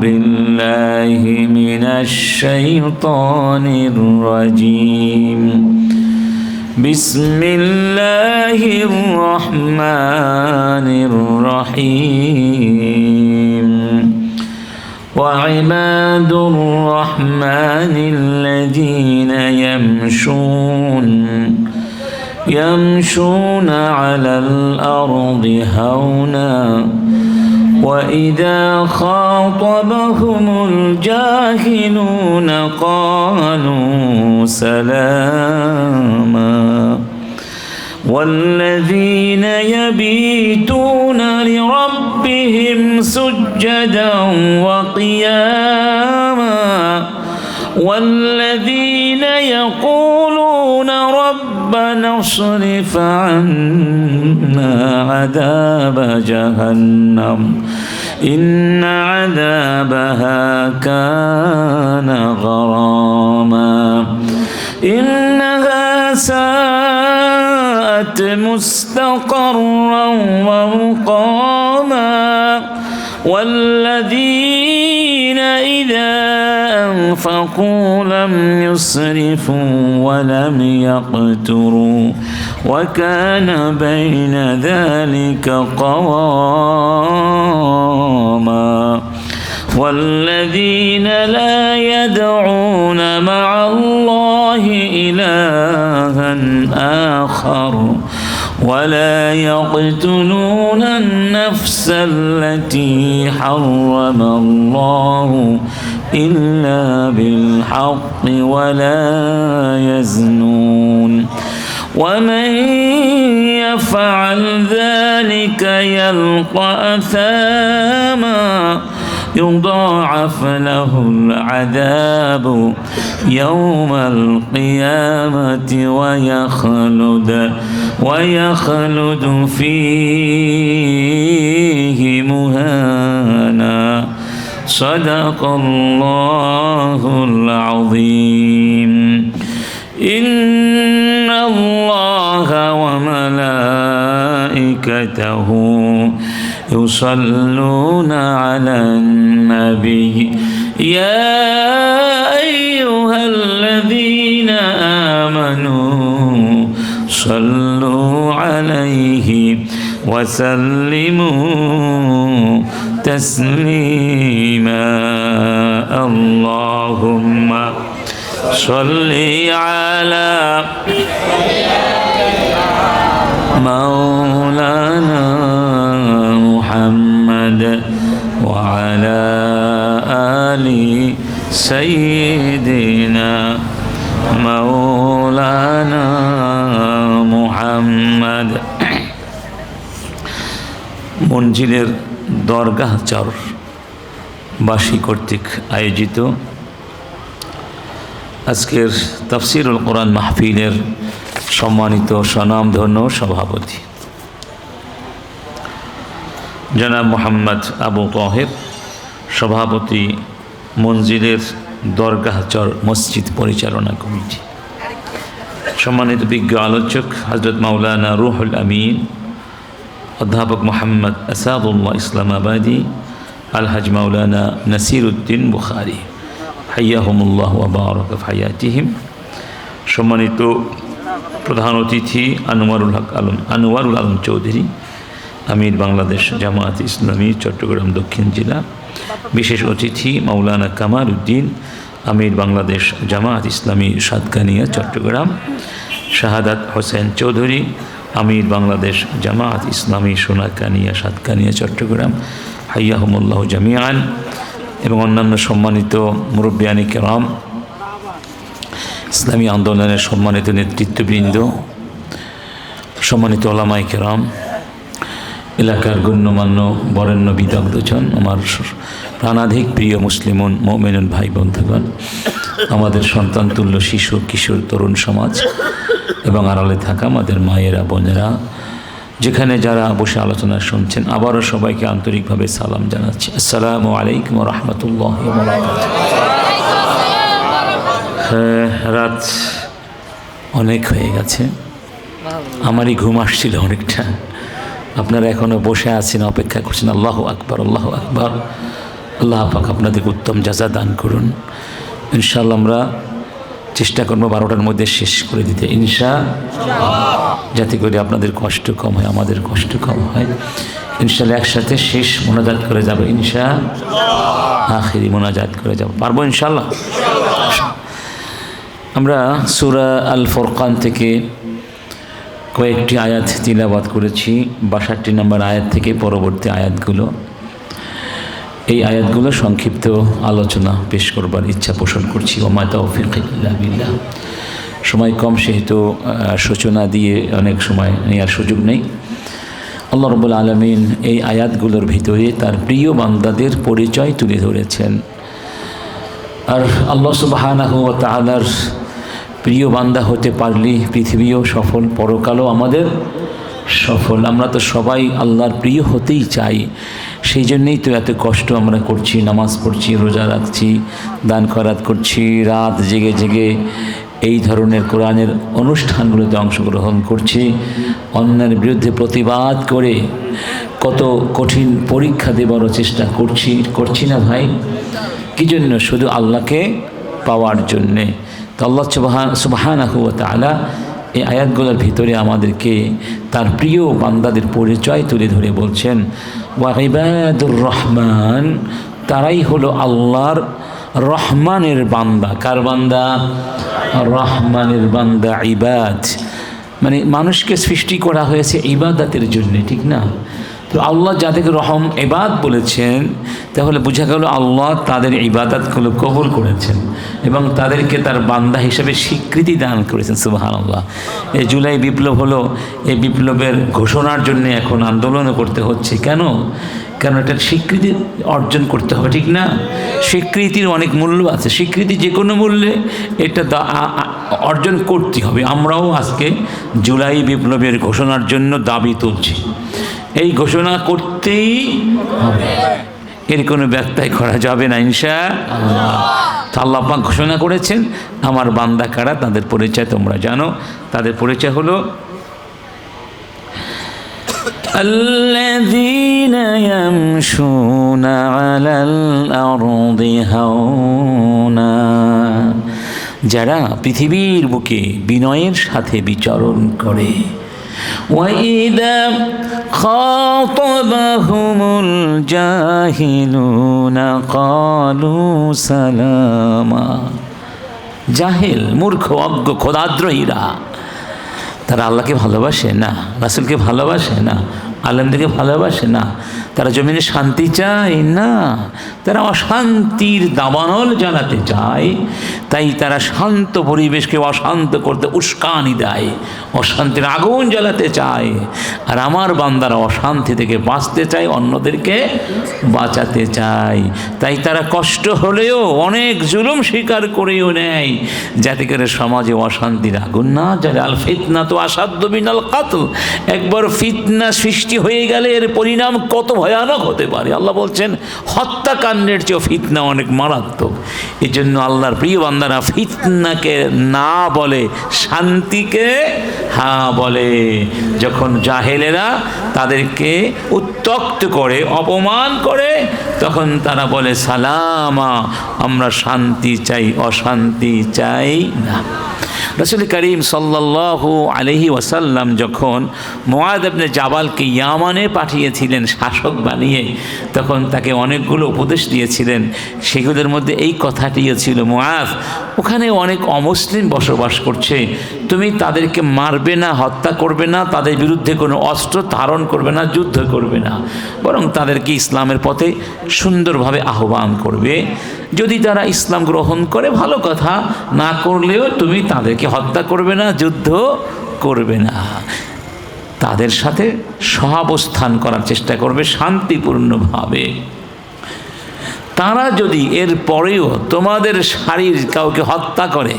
بالله من الشيطان الرجيم بسم الله الرحمن الرحيم وعباد الرحمن الذين يمشون على الأرض هونا وإذا خاطبهم الجاهلون قالوا سلاما والذين يبيتون لربهم سجدا وقياما والذين يقولون ربنا اصرف عنا عذاب جهنم إن عذابها كان غراما إنها ساءت مستقرا ومقاما والذين إذا أنفقوا لم يسرفوا ولم يقتروا وكان بين ذلك قواما والذين لا يدعون مع الله إلها آخر ولا يقتلون النفس التي حرم الله إلا بالحق ولا يزنون ومن يفعل ذلك يلقى أثاما يضاعف له العذاب يوم القيامة ويخلد فيه مهانا صدق الله العظيم إن الله وملائكته يصلون على النبي يا أيها الذين آمنوا صلوا عليه وسلموا تسليما اللهم صل على مولانا محمد وعلى آل سيدنا مولانا محمد মঞ্জিলের দরগাহ চর বাসী কর্তৃক আয়োজিত আজকের তাফসিরুল কোরআন মাহফিলের সম্মানিত স্বনামধন্য সভাপতি জনাব মোহাম্মদ আবু তাহের, সভাপতি মঞ্জিলের দরগাহ চর মসজিদ পরিচালনা কমিটি, সম্মানিত বিজ্ঞ আলোচক হজরত মাওলানা রুহুল আমিন, অধ্যাপক মোহাম্মদ আসাদুল্লাহ ইসলামাবাদী, আলহাজ মাওলানা নাসিরউদ্দিন বুখারী হাইয়াহুমুল্লাহ ওয়া বারাকা ফি হায়াতিহিম, সম্মানিত প্রধান অতিথি আনোয়ারুল আলম চৌধুরী, আমির বাংলাদেশ জামায়াত ইসলামী চট্টগ্রাম দক্ষিণ জেলা, বিশেষ অতিথি মাওলানা কামাল উদ্দিন, আমির বাংলাদেশ জামায়াত ইসলামী সাতকানিয়া চট্টগ্রাম, শাহাদাত হোসেন চৌধুরী, আমির বাংলাদেশ জামায়াত ইসলামী সোনাকানিয়া সাতকানিয়া চট্টগ্রাম হাইয়াহুমুল্লাহ জামিআন, এবং অন্যান্য সম্মানিত মুরব্বিয়ানি কেরাম, ইসলামী আন্দোলনের সম্মানিত নেতৃত্ববৃন্দ, সম্মানিত ওলামায়ে কেরাম, এলাকার গণ্যমান্য বরেণ্য বিদগ্ধজন, আমার প্রাণাধিক প্রিয় মুসলিমুন মুমিনুন ভাই বন্ধুগণ, আমাদের সন্তানতুল্য শিশু কিশোর তরুণ সমাজ এবং আড়ালে থাকা আমাদের মায়েরা বোনেরা, যেখানে যারা বসে আলোচনা শুনছেন, আবারও সবাইকে আন্তরিকভাবে সালাম জানাচ্ছি। আসসালামু আলাইকুম ওয়া রাহমাতুল্লাহি ওয়া বারাকাতুহু। রাত অনেক হয়ে গেছে, আমারই ঘুম আসছিল অনেকটা। আপনারা এখনও বসে আছেন, অপেক্ষা করছেন। আল্লাহু আকবার, আল্লাহু আকবার, আল্লাহ পাক আপনাদেরকে উত্তম জাযা দান করুন। ইনশাআল্লাহ আমরা চেষ্টা করবো 12টার মধ্যে শেষ করে দিতে, যাতে করে আপনাদের কষ্ট কম হয়, আমাদের কষ্ট কম হয়। ইনশাআল্লাহ একসাথে শেষ মোনাজাত করে যাবো, আখিরি মোনাজাত করে যাবো, পারবো ইনশাআল্লাহ। আমরা সূরা আল ফুরকান থেকে কয়েকটি আয়াত তিলাওয়াত করেছি, 62 নম্বর আয়াত থেকে পরবর্তী আয়াতগুলো। এই আয়াতগুলো সংক্ষিপ্ত আলোচনা পেশ করবার ইচ্ছা পোষণ করছি। ওমা তাওফীক ইল্লা বিল্লাহ। সময় কম, সেহেতু সূচনা দিয়ে অনেক সময় নেওয়ার সুযোগ নেই। আল্লাহ রাব্বুল আলামিন এই আয়াতগুলোর ভিতরে তার প্রিয় বান্দাদের পরিচয় তুলে ধরেছেন। আর আল্লাহ সুবহানাহু ওয়া তাআলার প্রিয় বান্দা হতে পারলে পৃথিবীও সফল, পরকালও আমাদের সফল। আমরা তো সবাই আল্লাহর প্রিয় হতেই চাই, সেই জন্যেই তো এত কষ্ট আমরা করছি, নামাজ পড়ছি, রোজা রাখছি, দান খয়রাত করছি, রাত জেগে জেগে এই ধরনের কোরআনের অনুষ্ঠানগুলোতে অংশগ্রহণ করছি, অন্যের বিরুদ্ধে প্রতিবাদ করে কত কঠিন পরীক্ষা দেবারও চেষ্টা করছি না ভাই? কী জন্য? শুধু আল্লাহকে পাওয়ার জন্যে। তো আল্লাহ সুবহানাহু ওয়া তাআলা এই আয়াতগুলোর ভিতরে আমাদেরকে তার প্রিয় বান্দাদের পরিচয় তুলে ধরে বলছেন, ওয়া ইবাদুর রহমান, তারাই হলো আল্লাহর রহমানের বান্দা। কার বান্দা? রহমানের বান্দা। ইবাদ মানে মানুষকে সৃষ্টি করা হয়েছে ইবাদতের জন্য, ঠিক না? তো আল্লাহ যাদেরকে রহম ইবাদ বলেছেন, তাহলে বোঝা গেল আল্লাহ তাদের ইবাদতগুলো কবুল করেছেন এবং তাদেরকে তার বান্দা হিসেবে স্বীকৃতি দান করেছেন। সুবহানাল্লাহ। এই জুলাই বিপ্লব হলো, এই বিপ্লবের ঘোষণার জন্য এখন আন্দোলনও করতে হচ্ছে। কেন? কারণ এটার স্বীকৃতি অর্জন করতে হবে, ঠিক না? স্বীকৃতির অনেক মূল্য আছে, স্বীকৃতি যে কোনো মূল্যে এটা অর্জন করতে হবে। আমরাও আজকে জুলাই বিপ্লবের ঘোষণার জন্য দাবি তুলছি, এই ঘোষণা করতেই হবে, এর কোনো ব্যত্যয় করা যাবে না ইনশাআল্লাহ। আল্লাহ পাক ঘোষণা করেছেন, আমার বান্দা কারা, তাদের পরিচয় তোমরা জানো। তাদের পরিচয় হলো আল্লাযীনা ইয়ামশুনা আলাল আরদি হাওনা, যারা পৃথিবীর বুকে বিনয়ের সাথে বিচরণ করে। وَإِذَا خَاطَبَهُمُ الْجَاهِلُونَ قَالُوا سَلَامًا। জাহেল, মূর্খ, অজ্ঞ, খোদাদ্রোহীরা তারা আল্লাহকে ভালোবাসে না, রাসূলকে ভালোবাসে না, আলেমদেরকে ভালোবাসে না, তারা জমিনে শান্তি চায় না, তারা অশান্তির দাবানল জ্বালাতে চায়। তাই তারা শান্ত পরিবেশকে অশান্ত করতে উস্কানি দেয়, অশান্তির আগুন জ্বালাতে চায়। আর আমার বান্দারা অশান্তি থেকে বাঁচতে চায়, অন্যদেরকে বাঁচাতে চায়। তাই তারা কষ্ট হলেও অনেক জুলুম স্বীকার করেও নেয়, যাতে করে সমাজে অশান্তির আগুন না জ্বলে। আল ফিতনা তো আসাদ্দু মিনাল কাতল। একবার ফিতনা সৃষ্টি হয়ে গেলে এর পরিণাম কত ভয়ানক হতে পারে। আল্লাহ বলছেন হত্যাকাণ্ডের চেয়েও ফিতনা অনেক মারাত্মক। এই জন্য আল্লাহর প্রিয় বান্দারা ফিতনাকে না বলে, শান্তিকে হ্যাঁ বলে। যখন জাহেলেরা তাদেরকে উত্ত্যক্ত করে, অপমান করে, তখন তারা বলে সালামা, আমরা শান্তি চাই, অশান্তি চাই না। রাসূল করিম সাল্লাল্লাহু আলাইহি ওয়াসাল্লাম যখন মুআয ইবনে জাবালকে ইয়ামানে পাঠিয়েছিলেন শাসক বানিয়ে, তখন তাকে অনেকগুলো উপদেশ দিয়েছিলেন। সেগুলোর মধ্যে এই কথাটিও ছিল, মুআয, ওখানে অনেক অমুসলিম বসবাস করছে, তুমি তাদেরকে মারবে না, হত্যা করবে না, তাদের বিরুদ্ধে কোনো অস্ত্র ধারণ করবে না, যুদ্ধ করবে না, বরং তাদেরকে ইসলামের পথে সুন্দরভাবে আহ্বান করবে। যদি তারা ইসলাম গ্রহণ করে ভালো কথা, না করলেও তুমি তাদেরকে হত্যা করবে না, যুদ্ধ করবে না, তাদের সাথে সহাবস্থান করার চেষ্টা করবে শান্তিপূর্ণভাবে। তারা যদি এর পরেও তোমাদের সারির কাউকে হত্যা করে,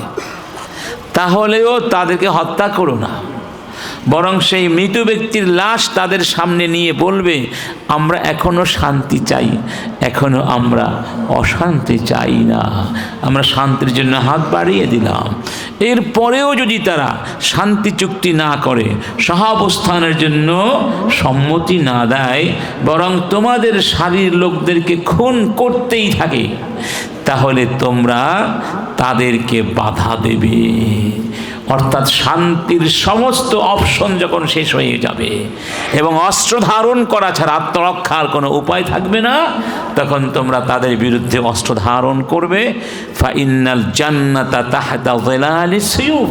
তাহলেও তাদেরকে হত্যা করো না, বরং সেই মৃত ব্যক্তির লাশ তাদের সামনে নিয়ে বলবে, আমরা এখনো শান্তি চাই, এখনো আমরা অশান্তি চাই না, আমরা শান্তির জন্য হাত বাড়িয়ে দিলাম। এরপরেও যদি তারা শান্তি চুক্তি না করে, সহাবস্থানের জন্য সম্মতি না দেয়, বরং তোমাদের সারির লোকদেরকে খুন করতেই থাকে, তাহলে তোমরা তাদেরকে বাধা দেবে। অর্থাৎ শান্তির সমস্ত অপশন যখন শেষ হয়ে যাবে এবং অস্ত্র ধারণ করা ছাড়া আত্মরক্ষার কোনো উপায় থাকবে না, তখন তোমরা তাদের বিরুদ্ধে অস্ত্র ধারণ করবে। ফাইন্নাল জান্নাতা তাহতা যিলালিস সিয়ুফ,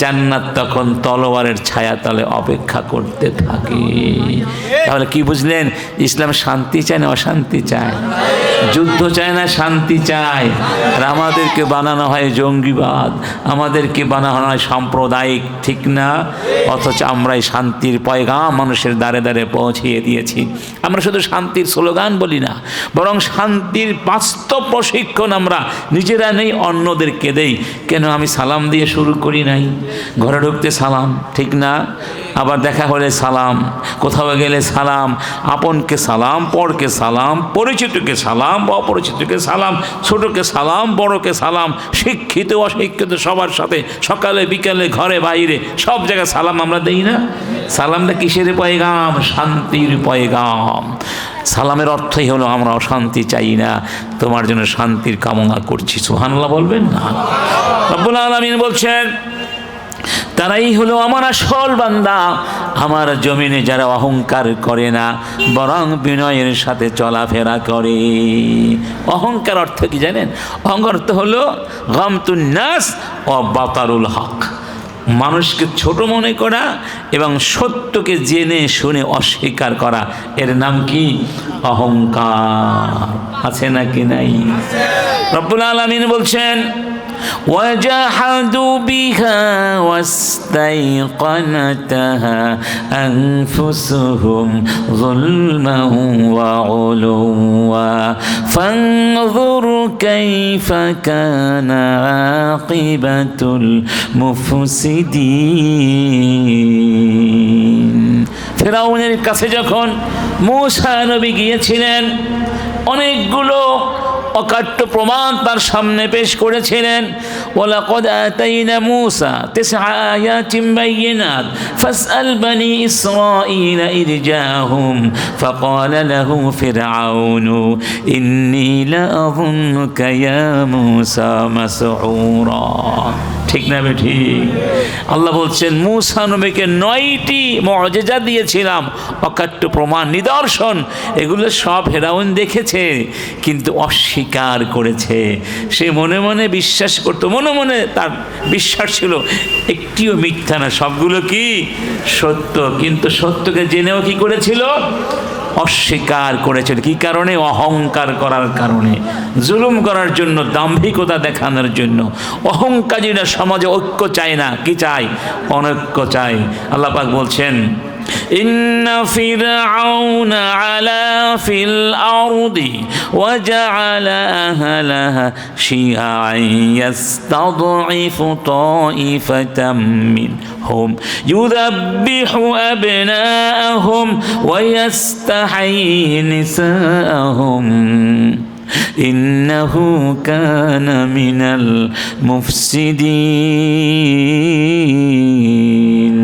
জান্নাত তখন তলোয়ারের ছায়াতলে অপেক্ষা করতে থাকে। তাহলে কি বুঝলেন? ইসলাম শান্তি চায় না অশান্তি চায়? যুদ্ধ চায় না শান্তি চায়? আর আমাদেরকে বানানো হয় জঙ্গিবাদ, আমাদেরকে বানানো হয় সাম্প্রদায়িক, ঠিক না? অথচ আমরা এই শান্তির পয়গাম মানুষের দ্বারে দ্বারে পৌঁছিয়ে দিয়েছি। আমরা শুধু শান্তির স্লোগান বলি না, বরং শান্তির বাস্তব প্রশিক্ষণ আমরা নিজেরা নেই, অন্যদেরকে দেই। কেন? আমি সালাম দিয়ে শুরু করি নাই? ঘরে ঢুকতে সালাম, ঠিক না? আবার দেখা হলে সালাম, কোথাও গেলে সালাম, আপনকে সালাম, পরকে সালাম, পরিচিতকে সালাম, অপরিচিতকে সালাম, ছোটকে সালাম, বড়কে সালাম, শিক্ষিত অশিক্ষিত সবার সাথে সকালে বিকালে ঘরে বাইরে সব জায়গায় সালাম আমরা দেই না? সালামটা কিসের পয়গাম? শান্তির পয়গাম। সালামের অর্থই হলো আমরা অশান্তি চাই না, তোমার জন্য শান্তির কামনা করছি। সুবহানাল্লাহ বলবেন না? রব্বুল আলামিন বলছেন, তারাই হলো আমার আসল বান্দা, আমার জমিনে যারা অহংকার করে না, বরং বিনয়ের সাথে চলাফেরা করে। অহংকার অর্থ কি জানেন? অহংকার অর্থ হলো গামতুন নাস ও বাতারুল হক, মানুষকে ছোট মনে করা এবং সত্যকে জেনে শুনে অস্বীকার করা। এর নাম কি? অহংকার। আছে নাকি নাই? রব্বুল আলামিন বলছেন, وجحدوا بها واستيقنتها أنفسهم ظلما وعلوا فانظر كيف كان عاقبة المفسدين। ফিরআউনের কাছে যখন মূসা নবী গিয়েছিলেন, অনেকগুলো অকাট্য প্রমাণ তার সামনে পেশ করেছিলেন। ওয়ালাকাদ আতাইনা মূসা 9 আয়াতিন বাইয়িনাত ফাসআল বনি ইসরাঈল ইয জাআহুম ফাকালা লাহু ফিরআউনু ইন্নী লাআযুন্নুকা ইয়া মূসা মাসউরা। ঠিক না বেঠি? আল্লাহ বলছেন, মূসা নবীকে 9টি মুআজিজা দিয়েছিলাম, অকাট্য প্রমাণ, নিদর্শন। এগুলো সব ফিরআউন দেখেছে, কিন্তু অস্বীকার করেছে। সে মনে মনে বিশ্বাস করতো, মনে মনে তার বিশ্বাস ছিল একটিও মিথ্যা না, সবগুলো কি সত্য। কিন্তু সত্যকে জেনেও কি করেছিল? অস্বীকার করেছিল। কি কারণে? অহংকার করার কারণে, জুলুম করার জন্য, দাম্ভিকতা দেখানোর জন্য। অহংকারীরা সমাজে ঐক্য চায় না, কি চায়? অনৈক্য চায়। আল্লাহ পাক বলছেন, ইন্না ফিরআউনা আলা ফিল আরদি ওয়া জাআলা আহলাহা শিয়াআন ইয়াস্তাদঈফু তাঈফাতাম মিনহুম ইউযাব্বিহু আবনাআহুম ওয়া ইয়াস্তাহয়ী নিসাআহুম ইন্নাহু কানা মিনাল মুফসিদিন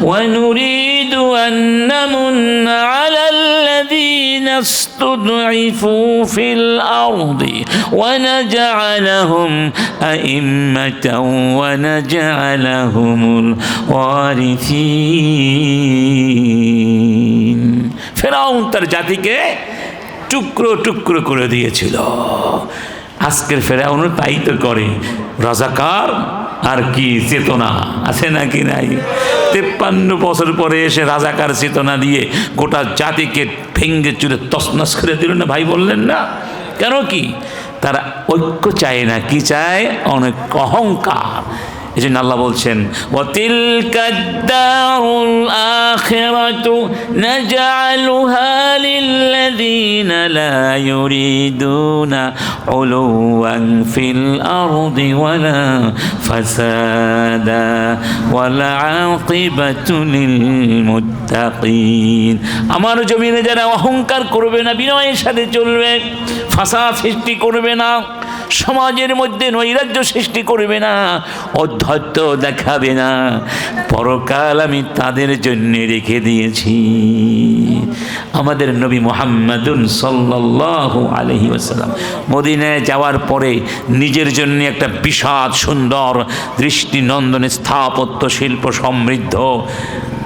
ওয়া নুরিদু আন নামুন্না আলাল লাযীনা ইসতুদঈফু ফিল আরদি ওয়া নাজআলাহুম আইম্মাতাও ওয়া নাজআলাহুমুল ওয়ারিসিন। ফিরআউন তার জাতিকে টুকরো টুকরো করে দিয়েছিল। আজকের ফেরাউন তাই তো করে। রাজাকার আর কি চেতনা আছে নাকি নাই? 53 বছর পরে এসে রাজাকার চেতনা দিয়ে গোটা জাতিকে ভেঙ্গে চুরে তছনছ করে দিল না ভাই, বললেন না? কেন? কি তারা ঐক্য চায় না, কি চায়? অনেক অহংকার। এই জন্য আল্লাহ বলছেন ওয়াতিলকাদ-দারুল আখিরাতু নাজআলুহা লিল্লাযীনা লা ইউরিদুনা উলুওয়ান ফিল আরদি ওয়ালা ফাসাদা ওয়াল আকিবাতু লিল মুত্তাকিন। আমার জমিনে যারা অহংকার করবে না, বিনয়ের সাথে চলবে, ফাসাদ সৃষ্টি করবে না, সমাজের মধ্যে নৈরাজ্য সৃষ্টি করবে না, অধ্যত্ত দেখাবে না, পরকাল আমি তাদের জন্য রেখে দিয়েছি। আমাদের নবী মুহাম্মাদুন সাল্লাল্লাহু আলাইহি ওয়াসাল্লাম মদিনায় যাওয়ার পরে নিজের জন্য একটা বিশাল সুন্দর দৃষ্টিনন্দন স্থাপত্য শিল্প সমৃদ্ধ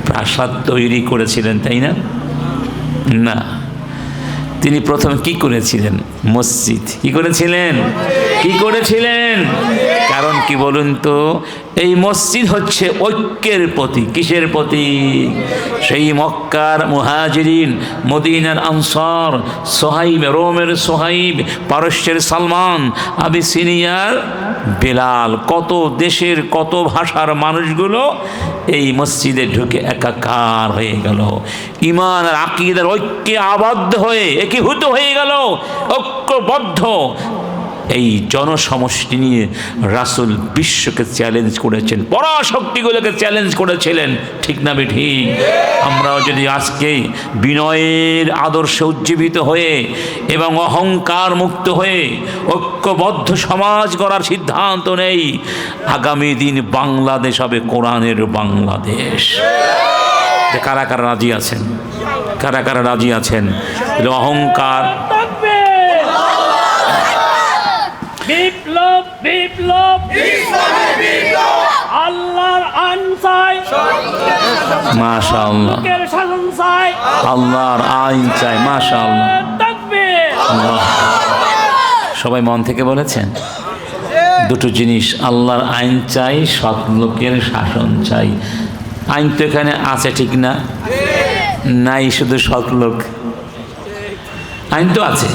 প্রাসাদ তৈরি করেছিলেন, তাই না? না, তিনি প্রথম কি করেছিলেন? মসজিদ। কি করেছিলেন? কি করেছিলেন? কারণ কি বলুন তো, এই মসজিদ হচ্ছে ঐক্যের প্রতীক। কিসের প্রতীক? সেই মক্কার মুহাজিরিন, মদিনার আনসার, সোহাইব, রোমের সোহাইব, পারস্যের সালমান, আবিসিনিয়ার বেলাল, কত দেশের কত ভাষার মানুষগুলো এই মসজিদে ঢুকে একাকার হয়ে গেল, ঈমান আর আকীদার ঐক্যে আবদ্ধ হয়ে একীভূত হয়ে গেল, ঐক্যবদ্ধ। এই জনসমষ্টি নিয়ে রাসূল বিশ্বকে চ্যালেঞ্জ করেছেন, পরাশক্তিগুলোকে চ্যালেঞ্জ করেছিলেন, ঠিক না ঠিক? আমরাও যদি আজকে বিনয়ের আদর্শে উজ্জীবিত হয়ে এবং অহংকার মুক্ত হয়ে ঐক্যবদ্ধ সমাজ গড়ার সিদ্ধান্ত নেই, আগামী দিন বাংলাদেশ হবে কোরআনের বাংলাদেশ। কারা কারা রাজি আছেন? কারা কারা রাজি আছেন? অহংকার, বিপ্লব, বিপ্লব, আল্লাহর আইন চাই, মাশাআল্লাহ, শাসন চাই, আল্লাহর আইন চাই, মাশাআল্লাহ, তাকবীর। সবাই মন থেকে বলেছেন দুটো জিনিস, আল্লাহর আইন চাই, সৎ লোকের শাসন চাই। আইন তো এখানে আছে, ঠিক না? নাই শুধু সৎ লোক, আইন তো আছে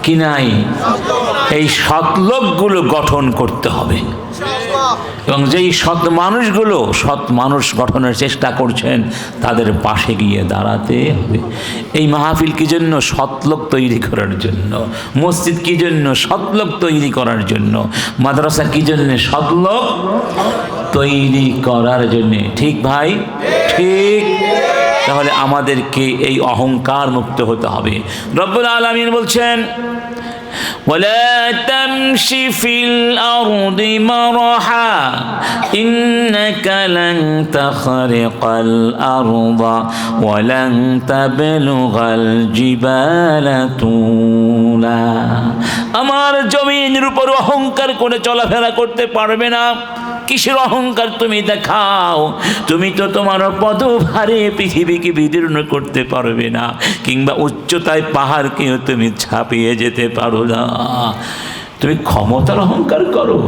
কি নাই? এই সৎ লোকগুলো গঠন করতে হবে, এবং যেই সৎ মানুষগুলো সৎ মানুষ গঠনের চেষ্টা করছেন তাদের পাশে গিয়ে দাঁড়াতে হবে। এই মাহফিল কি জন্য? সৎ লোক তৈরি করার জন্য। মসজিদ কি জন্য? সৎ লোক তৈরি করার জন্য। মাদ্রাসা কি জন্য? সৎ লোক তৈরি করার জন্যে। ঠিক ভাই? ঠিক। তাহলে আমাদেরকে এই অহংকার মুক্ত হতে হবে। রব্বুল আলামিন বলছেন ولا تمش في الأرض مرحا إنك لن تخرق الأرض ولن تبلغ الجبال طولا। আমার জমিনের উপর অহংকার করে চলাফেরা করতে পারবে না। কিসের অহংকার তুমি দেখাও? তুমি তো তোমার পদভারে পৃথিবীকে বিদীর্ণ করতে পারবে না, কিংবা উচ্চতায় পাহাড়কেও তুমি ছাপিয়ে যেতে পারো না। তুমি ক্ষমতার অহংকার করো।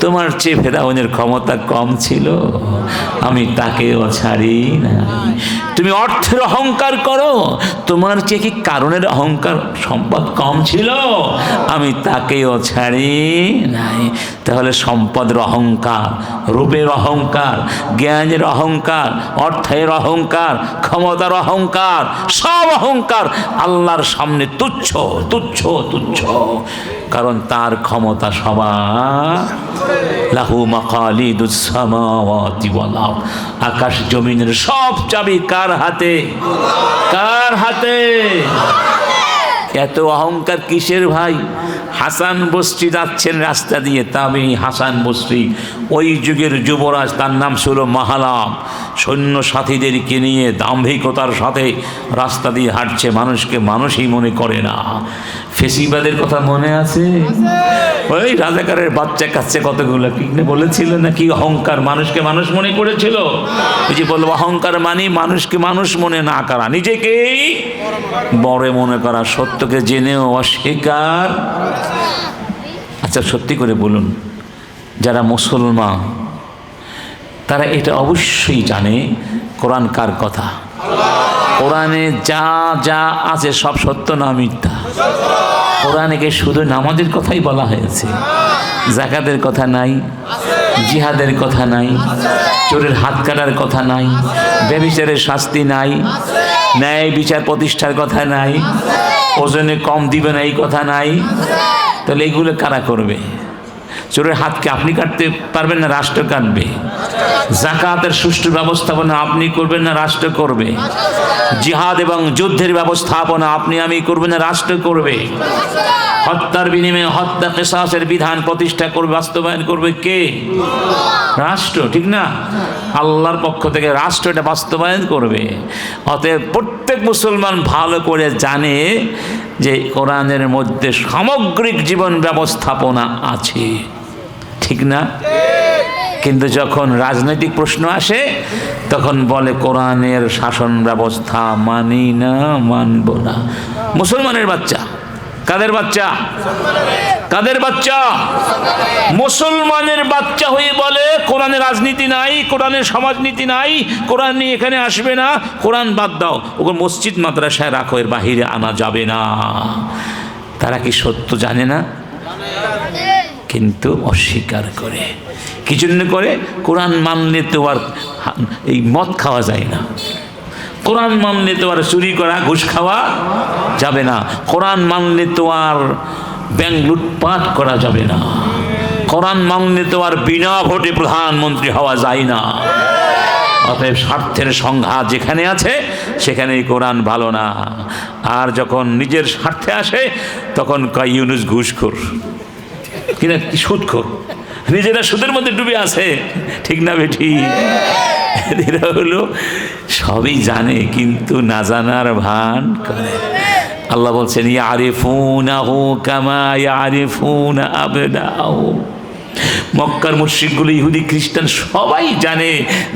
তোমার চেয়ে ফেরাউনের ক্ষমতা কম ছিল, আমি তাকেও ছাড়ি না। তুমি অর্থের অহংকার করো, তোমার চেয়ে কি কারণের অহংকার সম্পদ কম ছিল, আমি তাকেও ছাড়ি নাই। তাহলে সম্পদের অহংকার, রূপের অহংকার, জ্ঞানের অহংকার, অর্থের অহংকার, ক্ষমতার অহংকার, সব অহংকার আল্লাহর সামনে তুচ্ছ, তুচ্ছ, তুচ্ছ। কারণ তার ক্ষমতা সবার। লাহু মাকালিদুস সামাওয়াতি ওয়াল আরদ। আকাশ জমিনের সব চাবি কার হাতে? কার হাতে? এত অহংকার কিসের ভাই? হাসান বসরি যাচ্ছেন রাস্তা দিয়ে, তাবেঈ হাসান বসরি, ওই যুগের যুবরাজ, তার নাম ছিল মাহালাম। সৈন্য সাথীদেরকে নিয়ে দাম্ভিকতার সাথে রাস্তা দিয়ে হাঁটছে, মানুষকে মানুষই মনে করে না। ফেসিবাদের কথা মনে আছে? ওই রাজাকারের বাচ্চা কাচ্চা কতগুলো কি বলেছিল না, কি অহংকার, মানুষকে মানুষ মনে করেছিল। ওই যে বলবো অহংকার মানে মানুষকে মানুষ মনে না করা, নিজেকেই বড় মনে করা, সত্যকে জেনেও অস্বীকার। আচ্ছা সত্যি করে বলুন, যারা মুসলমান তারা এটা অবশ্যই জানে কোরআন কার কথা। কোরআনে যা যা আছে সব সত্য না মিথ্যা? কোরআনে শুধু নামাজের কথাই বলা হয়েছে, যাকাতের কথা নাই, জিহাদের কথা নাই, চোরের হাত কাটার কথা নাই, ব্যভিচারের শাস্তি নাই, ন্যায় বিচার প্রতিষ্ঠার কথা নাই, ওজনে কম দিবে না এই কথা নাই। তাহলে এগুলো কারা করবে? চোরের হাতকে আপনি কাটতে পারবেন না, রাষ্ট্র কাটবে। যাকাতের সুষ্ঠু ব্যবস্থাপনা আপনি করবেন না, রাষ্ট্র করবে। জিহাদ এবং যুদ্ধের ব্যবস্থাপনা আপনি আমি করবেন না, রাষ্ট্র করবে। হত্যার বিনিময়ে হত্যা কিসাসের বিধান প্রতিষ্ঠা করবে, বাস্তবায়ন করবে কে? রাষ্ট্র, ঠিক না? আল্লাহর পক্ষ থেকে রাষ্ট্র এটা বাস্তবায়ন করবে। অতএব প্রত্যেক মুসলমান ভালো করে জানে যে কোরআনের মধ্যে সামগ্রিক জীবন ব্যবস্থাপনা আছে, ঠিক না? কিন্তু যখন রাজনৈতিক প্রশ্ন আসে তখন বলে কোরআনের শাসন ব্যবস্থা মানি না, মানব না। মুসলমানের বাচ্চা, কাদের বাচ্চা? কাদের বাচ্চা? মুসলমানের বাচ্চা হয়ে বলে কোরআনের রাজনীতি নাই, কোরআনের সমাজনীতি নাই, কোরআন নিয়ে এখানে আসবে না, কোরআন বাদ দাও, ওকে মসজিদ মাদ্রাসায় রাখো, এর বাহিরে আনা যাবে না। তারা কি সত্য জানে না? কিন্তু অস্বীকার করে। কি জন্য করে? কোরআন মানলে তো আর এই মদ খাওয়া যায় না, কোরআন মানলে তো আর চুরি করা ঘুষ খাওয়া যাবে না, কোরআন মানলে তো আর ব্যাংক লুটপাট করা যাবে না, কোরআন মানলে তো আর বিনা ভোটে প্রধানমন্ত্রী হওয়া যায় না। অতএব স্বার্থের সংঘাত যেখানে আছে সেখানেই কোরআন ভালো না। আর যখন নিজের স্বার্থে আসে তখন কয় ইউনুস ঘুষখোর, কিনা কি সুদখোর, নিজেরা সুদের মধ্যে ডুবে আছে, ঠিক না বেঠি? এরা হলো সবই জানে কিন্তু না জানার ভান করে। আল্লাহ বলছেন ইয়ারিফুনাহু কামা ইয়ারিফুনা আবনাহু। মক্কার মুশরিকগুলো, ইহুদি খ্রিস্টান সবাই জানে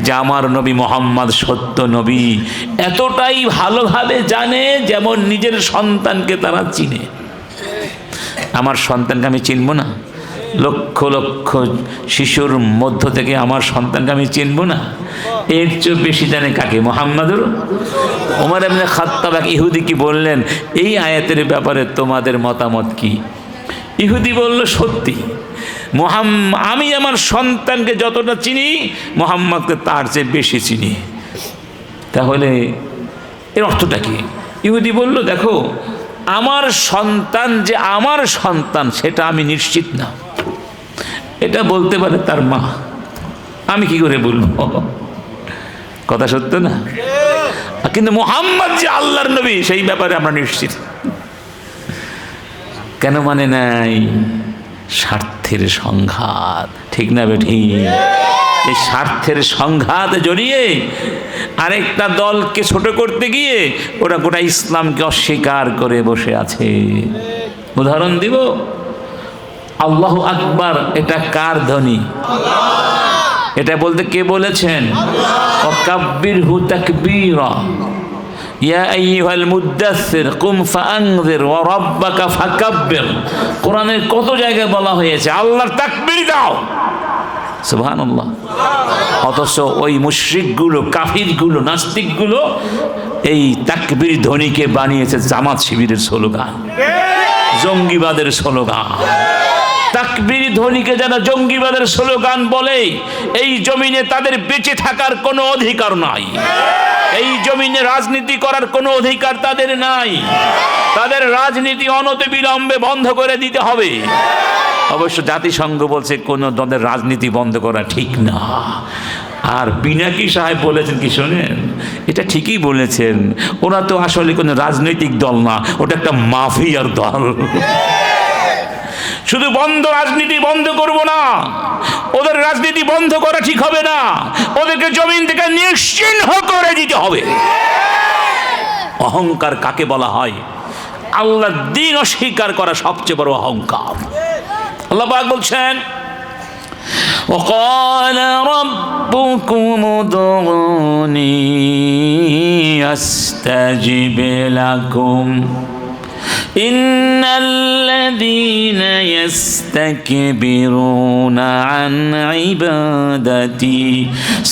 যে আমার নবী মুহাম্মদ সত্য নবী, এতটাই ভালোভাবে জানে যেমন নিজের সন্তানকে তারা চিনে। আমার সন্তানকে আমি চিনব না? লক্ষ লক্ষ শিশুর মধ্য থেকে আমার সন্তানকে আমি চিনব না? এর চেয়ে বেশি জানে কাকে? মুহাম্মাদুর। ওমর ইবনে খাত্তাব এক ইহুদি কি বললেন এই আয়াতের ব্যাপারে, তোমাদের মতামত কি? ইহুদি বলল সত্যি, আমি আমার সন্তানকে যতটা চিনি মুহাম্মদকে তার চেয়ে বেশি চিনি। তাহলে এর অর্থটা কি? ইহুদি বলল দেখো, আমার সন্তান যে আমার সন্তান সেটা আমি নিশ্চিত না, এটা বলতে পারে তার মা, আমি কি করে বলবো? কথা সত্য না? কিন্তু মুহাম্মদ যে আল্লাহর নবী সেই ব্যাপারে আমরা নিশ্চিত। কেন মানে নাই? স্বার্থের সংঘাত, ঠিক না বেঠি? এই স্বার্থের সংঘাতে জড়িয়ে আরেকটা দলকে ছোট করতে গিয়ে ওরা গোটা ইসলামকে অস্বীকার করে বসে আছে। উদাহরণ দিব, আল্লাহু আকবার এটা কার ধ্বনি? এটা বলতে কে বলেছেন? ওয়াকাব্বিরহু তাকবীরা, ইয়া আইয়ুহাল মুদ্দাসসির কুম ফাআনযির ওয়া রাব্বাকা ফাকাব্বির। কোরআনের কত জায়গায় বলা হয়েছে আল্লাহর তাকবীর দাও, সুবহানাল্লাহ। অথচ ওই মুশরিকগুলো, কাফিরগুলো, নাস্তিকগুলো এই তাকবীর ধ্বনিকে বানিয়েছে জামাত শিবিরের স্লোগান, জঙ্গিবাদের স্লোগান। তাকবীর ধ্বনিকে যারা জঙ্গিবাদের স্লোগান বলে, এই জমিনে তাদের বেঁচে থাকার কোনো অধিকার নাই, এই জমিনে রাজনীতি করার কোনো অধিকার তাদের নাই। তাদের রাজনীতি অনতিবিলম্বে বন্ধ করে দিতে হবে। অবশ্য জাতিসংঘ বলছে কোন দলের রাজনীতি বন্ধ করা ঠিক না। আর পিনাকি সাহেব বলেছেন কি শোনেন, এটা ঠিকই বলেছেন, ওরা তো আসলে কোনো রাজনৈতিক দল না, ওটা একটা মাফিয়ার দল। শুধু রাজনীতি বন্ধ করব না, ওদের রাজনীতি বন্ধ করা ঠিক হবে না, ওদেরকে জমিন থেকে নিশ্চিহ্ন করে দিতে হবে। অহংকার কাকে বলা হয়? আল্লাহর দ্বীন অস্বীকার করা সবচেয়ে বড় অহংকার। আল্লাহ পাক বলছেন, وقال ربكم ادعوني أستجب لكم إن الذين يستكبرون عن عبادتي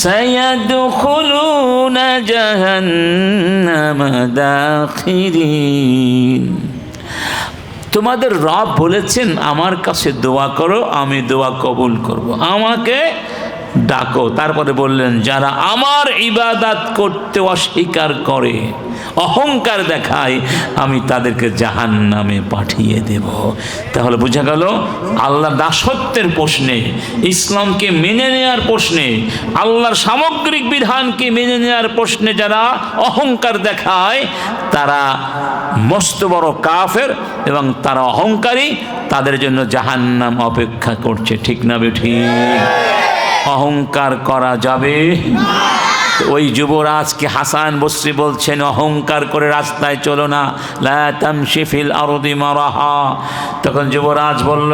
سيدخلون جهنم داخرين। তোমাদের রব বলেছেন আমার কাছে দোয়া করো, আমি দোয়া কবুল করব, আমাকে ডাকো। তারপরে বললেন যারা আমার ইবাদত করতে অস্বীকার করে, অহংকার দেখায়, আমি তাদেরকে জাহান্নামে পাঠিয়ে দেব। তাহলে বোঝা গেল আল্লাহর দাসত্বের প্রশ্নে, ইসলামকে মেনে নেওয়ার প্রশ্নে, আল্লাহর সামগ্রিক বিধানকে মেনে নেওয়ার প্রশ্নে যারা অহংকার দেখায় তারা মস্ত বড় কাফের এবং তারা অহংকারী, তাদের জন্য জাহান্নাম অপেক্ষা করছে। ঠিক না বেঠিক? অহংকার করা যাবে? ওই যুবরাজকে হাসান বসরি বলছেন অহংকার করে রাস্তায় চলো না, লা তামশি ফিল আরদি মারাহা। তখন যুবরাজ বলল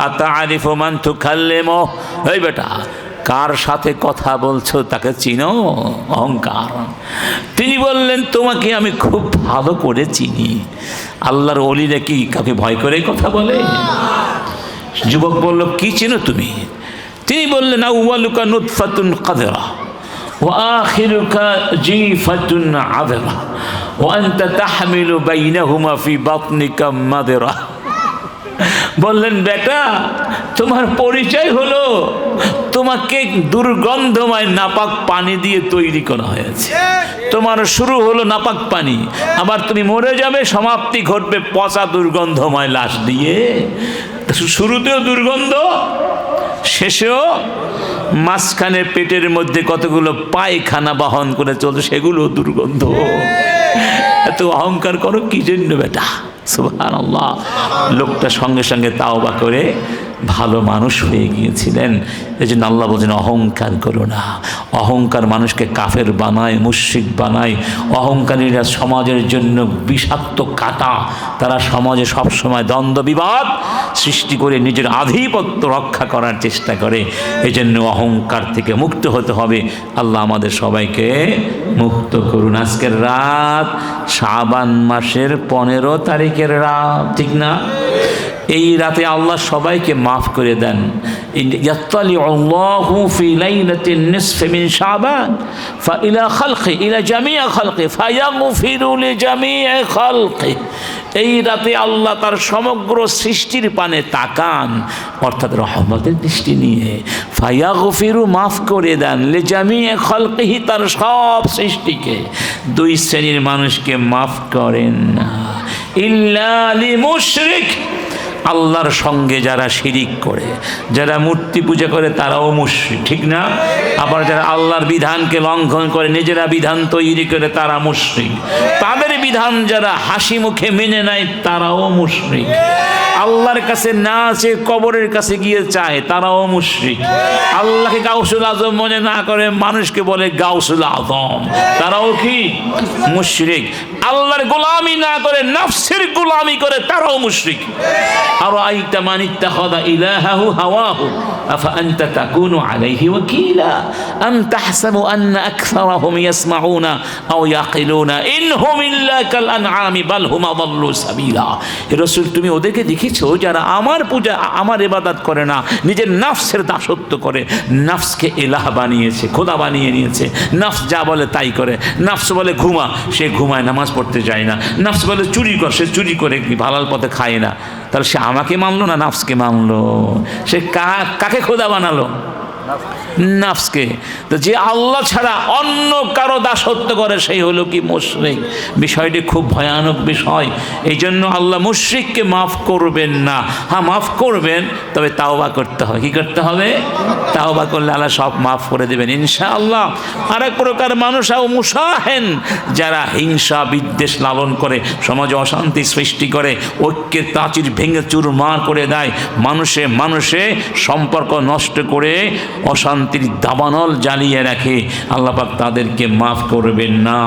আতারিফু মান তুকাল্লিমু, এই বেটা কার সাথে কথা বলছো তাকে চিনো? অহংকার। তিনি বললেন তোমাকে আমি খুব ভালো করে চিনি। আল্লাহর ওলিরা কি কাকে ভয় করে কথা বলে? যুবক বলল কি চিনো তুমি? তিনি বললেন আউয়ালুকা নুতফাতুন কাদরা ওয়া আখিরুকা জিফাতুন আযরা ওয়া আনতা তাহমিলু বাইনাহুমা ফি বাতনিকা মাদরা। বললেন বেটা তোমার পরিচয় হলো তোমাকে দুর্গন্ধময় নাপাক পানি দিয়ে তৈরি করা হয়েছে। তোমার শুরু হলো নাপাক পানি, আবার তুমি মরে যাবে, সমাপ্তি ঘটবে পচা দুর্গন্ধময় লাশ দিয়ে। শুরুতেও দুর্গন্ধ, শেষেও মাঝখানে পেটের মধ্যে কতগুলো পায়খানা বহন করে চলছে, সেগুলো দুর্গন্ধ। এত অহংকার করো কি জন্য বেটা? সুবহানাল্লাহ। লোকটা সঙ্গে সঙ্গে তাওবা করে ভালো মানুষ হয়ে গিয়েছিলেন। এই জন্য আল্লাহ বলছেন অহংকার করো না। অহংকার মানুষকে কাফের বানায়, মুশরিক বানায়। অহংকারীরা সমাজের জন্য বিষাক্ত কাঁটা। তারা সমাজে সবসময় দ্বন্দ্ব বিবাদ সৃষ্টি করে নিজের আধিপত্য রক্ষা করার চেষ্টা করে। এই জন্য অহংকার থেকে মুক্ত হতে হবে। আল্লাহ আমাদের সবাইকে মুক্ত করুন। আজকের রাত শাবান মাসের 15 তারিখের রাত, ঠিক না? এই রাতে আল্লাহ সবাইকে মাফ করে দেন। ইয়াত্তালিউল্লাহু ফি লাইলাতিন নিসফি মিন শাবান ফাইলা খালকি ইলা জামিআ খালকি ফায়াগফিরু লিজামিআ খালকি। এই রাতে আল্লাহ তার সমগ্র সৃষ্টির পানে তাকান, অর্থাৎ রহমতের দৃষ্টি নিয়ে। ফায়াগফিরু, মাফ করে দেন, লিজামিআ খালকিহি, তার সব সৃষ্টিকে। দুই শ্রেণীর মানুষকে মাফ করেন না, ইল্লা লিমুশরিক, আল্লাহর সঙ্গে যারা শিরিক করে, যারা মূর্তি পূজা করে তারাও মুশরিক, ঠিক না? আবার যারা আল্লাহর বিধানকে লঙ্ঘন করে, নিজেরা বিধান তৈরি করে, তারা মুশরিক। তাদের বিধান যারা হাসি মুখে মেনে নেয় তারাও মুশরিক। আল্লাহর কাছে না আছে কবরের কাছে গিয়ে চায় তারাও মুশরিক। আল্লাহকে গাউসুল আজম মনে না করে মানুষকে বলে গাউসুল আজম, তারাও কি? মুশরিক। আল্লাহর গোলামি না করে নফসের গোলামি করে তারাও মুশরিক। আর আইতা মান ইত্তাখাযা ইলাহাহু হাওয়াহু আফা আনতা তাকুনু আলাইহি ওয়াকিলা আম তাহসাবু আন্না আকসারাহুম ইয়াসমাউনা আও ইয়াকিলুনা ইনহুম ইল্লা কাল আনআমি বাল হুম আযাল্লু সাবিলা। হে রাসূল, তুমি ওদেরকে দেখেছো যারা আমার পূজা, আমার ইবাদত করে না, নিজের নফসের দাসত্ব করে, নফসকে ইলাহ বানিয়েছে, খোদা বানিয়ে নিয়েছে। নফস যা বলে তাই করে। নফস বলে ঘুমা, সে ঘুমায়, নামাজ পড়তে যায় না। নফস বলে চুরি কর, সে চুরি করে, হালাল পথে খায় না। তাহলে সে আমাকে মানলো না নফসকে মানলো? সে কাকে খোদা বানালো? নফসকে। তো যে আল্লাহ ছাড়া অন্য কারো দাসত্ব করে সেই হলো কি? মুশরিক। বিষয়টি খুব ভয়ানক বিষয়। এই জন্য আল্লাহ মুশরিককে মাফ করবেন না। হ্যাঁ, মাফ করবেন, তবে তাওবা করতে হবে। কি করতে হবে? তাওবা করলে আল্লাহ সব মাফ করে দেবেন ইনশাআল্লাহ। আর এক প্রকার মানুষ মুসাহেন, যারা হিংসা বিদ্বেষ লালন করে, সমাজে অশান্তি সৃষ্টি করে, ঐক্যের প্রাচীর ভেঙে চুরমার করে দেয়, মানুষে মানুষে সম্পর্ক নষ্ট করে অশান্তির দাবানল জ্বালিয়ে রাখে, আল্লাহ পাক তাদেরকে মাফ করবেন না।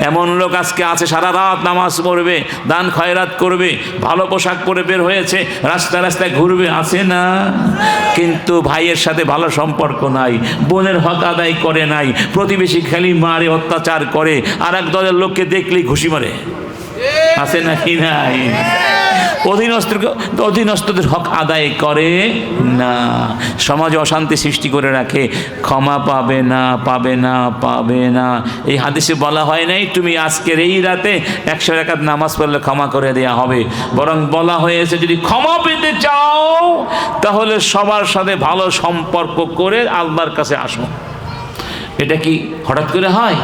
এমন লোক আজকে আছে সারা রাত নামাজ পড়বে, দান খয়রাত করবে, ভালো পোশাক পরে বের হয়েছে, রাস্তায় রাস্তায় ঘুরবে, আছে না? কিন্তু ভাইয়ের সাথে ভালো সম্পর্ক নাই, বোনের হক আদায় করে নাই, প্রতিবেশী খালি মারে, অত্যাচার করে, আর এক দলের লোককে দেখলেই ঘুষি মারে, আছে নাকি নাই? অধীনস্থদের হক আদায় করে না, সমাজে অশান্তি সৃষ্টি করে রাখে। ক্ষমা পাবে না, পাবে না, পাবে না। এই হাদিসে বলা হয় নাই তুমি আজকের এই রাতে 100 রাকাত নামাজ পড়লে ক্ষমা করে দেয়া হবে, বরং বলা হয়েছে যদি ক্ষমা পেতে চাও তাহলে সবার সাথে ভালো সম্পর্ক করে আল্লাহর কাছে আসো। এটা কি হঠাৎ করে হয়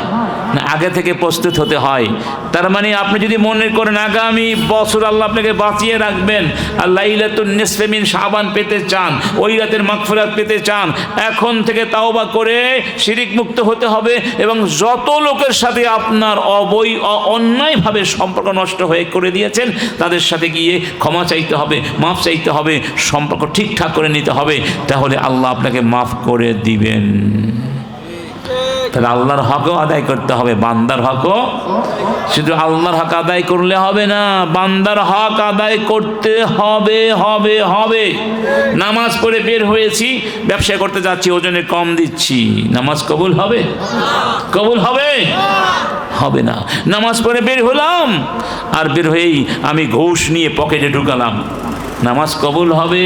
না, আগে থেকে প্রস্তুত হতে হয়? তার মানে আপনি যদি মনে করেন আগামী বছর আল্লাহ আপনাকে বাঁচিয়ে রাখবেন আর লাইলাতুন নিসফে মিন শাবান পেতে চান, ওই রাতের মাগফিরাত পেতে চান, এখন থেকে তাওবা করে শিরিক মুক্ত হতে হবে এবং যত লোকের সাথে আপনার অন্যায়ভাবে সম্পর্ক নষ্ট হয়ে করে দিয়েছেন তাদের সাথে গিয়ে ক্ষমা চাইতে হবে, মাফ চাইতে হবে, সম্পর্ক ঠিকঠাক করে নিতে হবে, তাহলে আল্লাহ আপনাকে মাফ করে দিবেন। তাহলে আল্লাহর হকও আদায় করতে হবে, বান্দার হকও। শুধু আল্লাহর হক আদায় করলে হবে না, বান্দার হক আদায় করতে হবে হবে হবে। নামাজ পড়ে বের হয়েছি, ব্যবসা করতে যাচ্ছি, ওজনে কম দিচ্ছি, নামাজ কবুল হবে? কবুল হবে? হবে না। নামাজ পড়ে বের হলাম আর বের হয়েই আমি ঘুষ নিয়ে পকেটে ঢুকালাম, নামাজ কবুল হবে?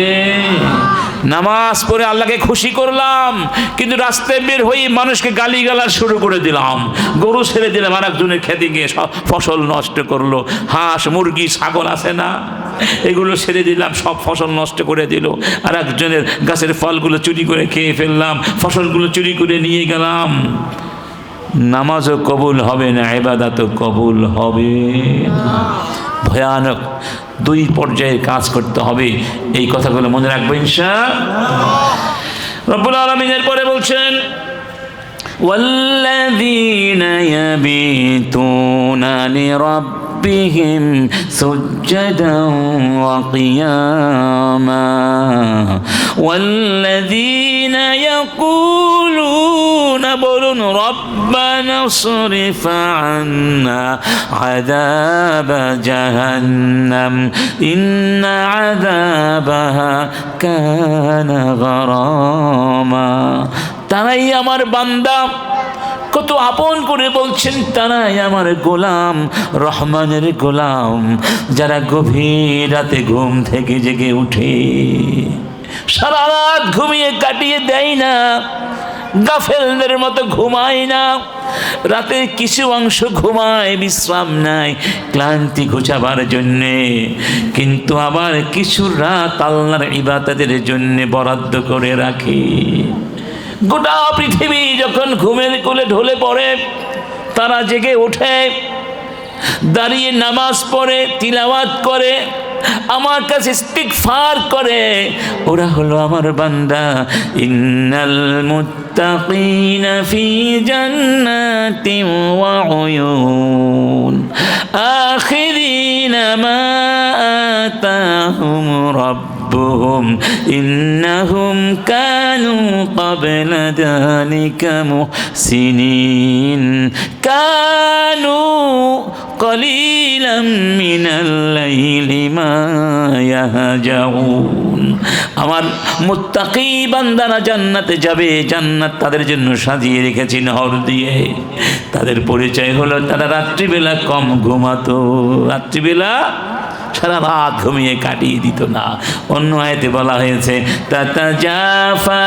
নামাজ পড়ে আল্লাহকে খুশি করলাম, কিন্তু রাস্তায় বের হয়ে মানুষকে গালিগালাজ শুরু করে দিলাম, গরু ছেড়ে দিলাম আর একজনের খেতে গিয়ে সব ফসল নষ্ট করলো, হাঁস মুরগি ছাগল আছে না, এগুলো ছেড়ে দিলাম, সব ফসল নষ্ট করে দিল, আর একজনের গাছের ফলগুলো চুরি করে খেয়ে ফেললাম, ফসলগুলো চুরি করে নিয়ে গেলাম। নামাজও কবুল হবে না, ইবাদতও কবুল হবে না। ভয়ানক দুই পর্যায়ের কাজ করতে হবে, এই কথাগুলো মনে রাখবো ইনশাআল্লাহ। রব্বুল আলামিনের পরে বলছেন ওয়াল্লাযীনা ইয়াবিতুনা লিরাব্বিহিম সুজদান ওয়া কিয়ামা ওয়াল্লাযীনা ইয়াকুলুনা বলুন রব্বানা সরিফ আন্না আযাবা জাহান্নাম ইন্না আযাবাহা কানা গরামা। তারাই আমার বান্দা, কত আপন করে বলছেন তারাই আমার গোলাম, রহমানের গোলাম, যারা গভীর রাতে ঘুম থেকে জেগে উঠে সারা রাত ঘুমিয়ে কাটিয়ে দেয় না, গাফেলদের মতো ঘুমায় না, রাতে কিছু অংশ ঘুমায়, বিশ্রাম নাই ক্লান্তি ঘুচাবার জন্যে, কিন্তু আবার কিছু রাত আল্লাহর ইবাদতের জন্যে বরাদ্দ করে রাখে। গোটা পৃথিবী যখন ঘুমের কোলে ঢলে পড়ে তারা জেগে ওঠে, দাঁড়িয়ে নামাজ পড়ে, তিলাওয়াত করে, আমার কাছে ইস্তিগফার করে, ওরা হলো আমার বান্দা। ইন্নাল মুত্তাকিনা ফি জান্নাতিন ওয়া উয়ুন আখিরিনা মা আতাহুম রাব্বুহুম ইন্নাহুম কানু ক্বাবলা যালিকা মুহসিনিন কানু কলিলাম মিনাল লাইলি মা ইয়াহজাউন। আমার মুত্তাকি বান্দারা জান্নাতে যাবে, জান্নাত তাদের জন্য সাজিয়ে রেখেছি নহর দিয়ে। তাদের পরিচয় হলো তারা রাত্রিবেলা কম ঘুমাতো, রাত্রিবেলা সারা রাত ঘুমিয়ে কাটিয়ে দিত না। অন্য আয়াতে বলা হয়েছে তাতাজাফা